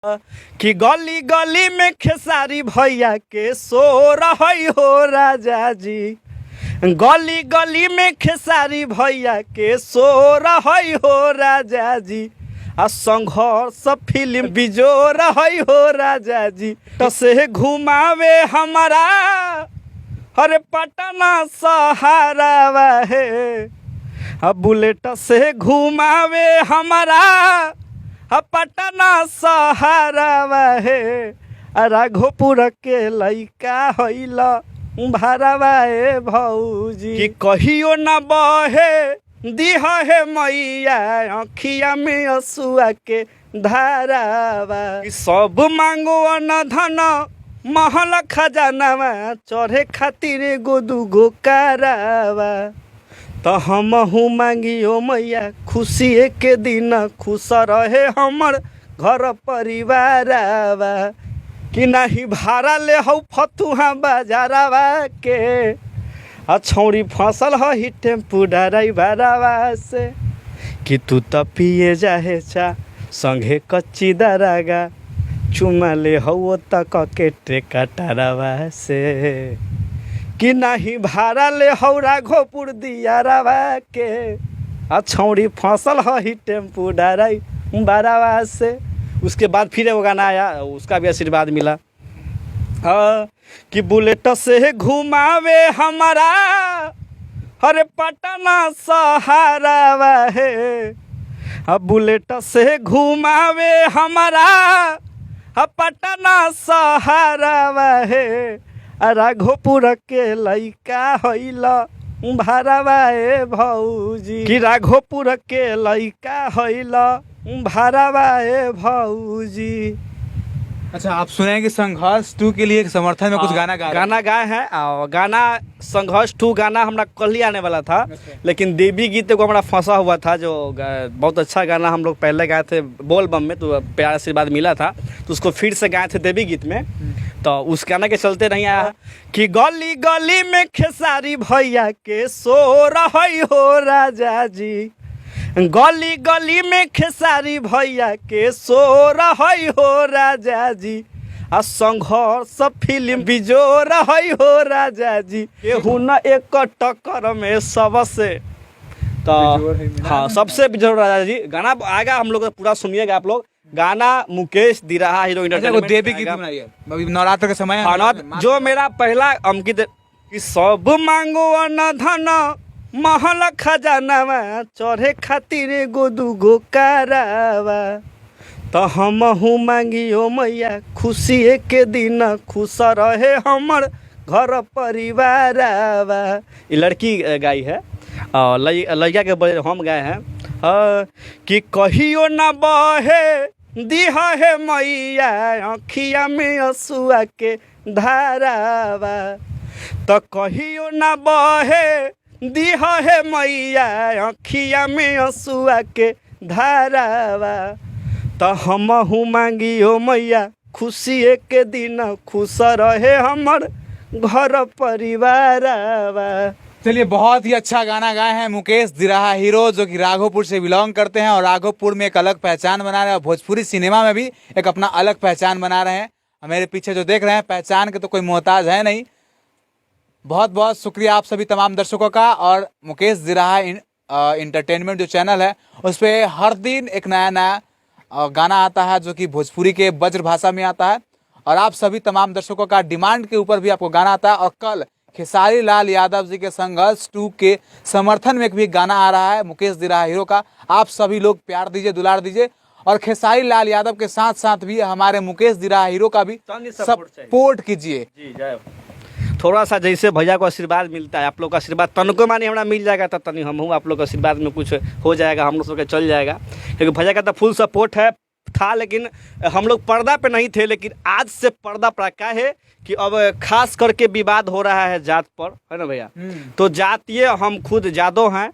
कि गली गली में खेसारी भैया के सो रही हो राजा जी। गली गली में खेसारी भैया के सो रही हो राजा जी। आ संघर्ष फिल्म बिजो रही हो राजा जी। तो से घुमावे हमारा हरे पटना सहारा है। अब बुलेट से घुमावे हमारा पटना सहारा है। राघोपुर के लइका होइल भरवा भौजी कि कहियो न बहे दिह है मैया अखिया में असुआ के धारावा। सब मांगो न धन महल खजानावा चढ़े खातिर गो दुगो करावा। तो हमहू मांगियो मैया खुशी के दिन खुश रहे हमर घर परिवारवा। कि नहीं भाड़ा ले हौ फतुहा बाजारवा के छौड़ी फसल ही टेम्पू ड्राइवरवा से। कि तू तो पिए जाहे चा संगे कच्ची दरागा चुमा ले हौ तक के टेकटरवा से। कि नहीं भाड़ा ले हौ राघोपुर दियारवा के छौड़ी फसल ही टेम्पू ड्राइवरवा से। उसके बाद फिर वो गाना आया, उसका भी आशीर्वाद मिला। कि बुलेट से घुमावे हमारा हरे पटना सहारा है। बुलेट से घुमावे हमारा पटना सहारा है। राघोपुर के लइका होइल भरवा भौजी कि राघोपुर के लइका होइल भरवा भौजी। अच्छा, आप सुने कि संघर्ष 2 के लिए समर्थन में कुछ गाना गाए हैं। और गाना संघर्ष 2 गाना हमारा कल ही आने वाला था। अच्छा। लेकिन देवी गीत को हमारा फंसा हुआ था जो बहुत अच्छा गाना हम लोग पहले गाए थे बोल बम में, तो प्यार आशीर्वाद मिला था तो उसको फिर से गाए थे देवी गीत में। तो उस गाना के चलते नहीं आया। कि गली गली में खेसारी भैया के सो रही हो राजा जी। गली गली में खेसारी भैया के सो रही हो राजा जी। संघर्ष फिल्म बिजो रही हो राजा जी। केहू न एक टक्कर में सबसे तो हाँ सबसे बिजोर राजा जी। गाना आएगा, हम लोग पूरा सुनिएगा आप लोग। गाना मुकेश दिराहा हीरो इंटरटेनमेंट देवी गीत बनाइए अभी नवरात्र के समय जो मेरा पहला अंकित कि सब मांगो न धन महल खजानावा चढ़े खातिर गो दुगो करावा। तो हमहू मांगियो मैया खुशी के दिन खुश रहे हमर घर परिवारवा। ये लड़की गाई है और लड़का के बजे हम गाए हैं। कि कहियो न बहे दिह है मैया अखिया में असुआ के धारावा। तो कहियो न बहे दिह है मैया अखिया में असुआ के धारावा। तो हमहू मांगियो मैया खुशी के दिन खुश रहे हमर घर परिवारवा। चलिए, बहुत ही अच्छा गाना गाए हैं मुकेश दिराहा हीरो, जो कि राघोपुर से बिलोंग करते हैं और राघोपुर में एक अलग पहचान बना रहे हैं और भोजपुरी सिनेमा में भी एक अपना अलग पहचान बना रहे हैं। मेरे पीछे जो देख रहे हैं, पहचान के तो कोई मोहताज है नहीं। बहुत बहुत शुक्रिया आप सभी तमाम दर्शकों का। और मुकेश दिराहा इंटरटेनमेंट जो चैनल है उस पर हर दिन एक नया नया गाना आता है जो कि भोजपुरी के ब्रज भाषा में आता है। और आप सभी तमाम दर्शकों का डिमांड के ऊपर भी आपको गाना आता है। और कल खेसारी लाल यादव जी के संघर्ष 2 के समर्थन में भी गाना आ रहा है मुकेश दिराहा हीरो का। आप सभी लोग प्यार दीजिए, दुलार दीजिए। और खेसारी लाल यादव के साथ साथ भी हमारे मुकेश दिराहा हीरो का भी सपोर्ट कीजिए। थोड़ा सा जैसे भैया को आशीर्वाद मिलता है, आप लोग का आशीर्वाद तनको मानी हमारा मिल जाएगा तो तनी हम आप लोग का आशीर्वाद में कुछ हो जाएगा, हम लोग के चल जाएगा। क्योंकि भैया का तो फुल सपोर्ट है था। लेकिन हम लोग पर्दा पे नहीं थे, लेकिन आज से पर्दा पर क्या है कि अब खास करके विवाद हो रहा है जात पर, है ना भैया। तो जातीय हम खुद जादव हैं,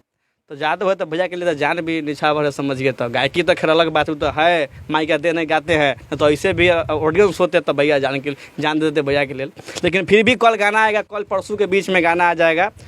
तो जादव है तो भैया के लिए तो जान भी निछावर है, समझिए। तो गायकी तो खैर अलग बात तो है, माई का दे नहीं गाते हैं तो ऐसे भी ऑडियंस होते तो भैया जान देते भैया के लिए। लेकिन फिर भी कल गाना आएगा, कल परसों के बीच में गाना आ जाएगा।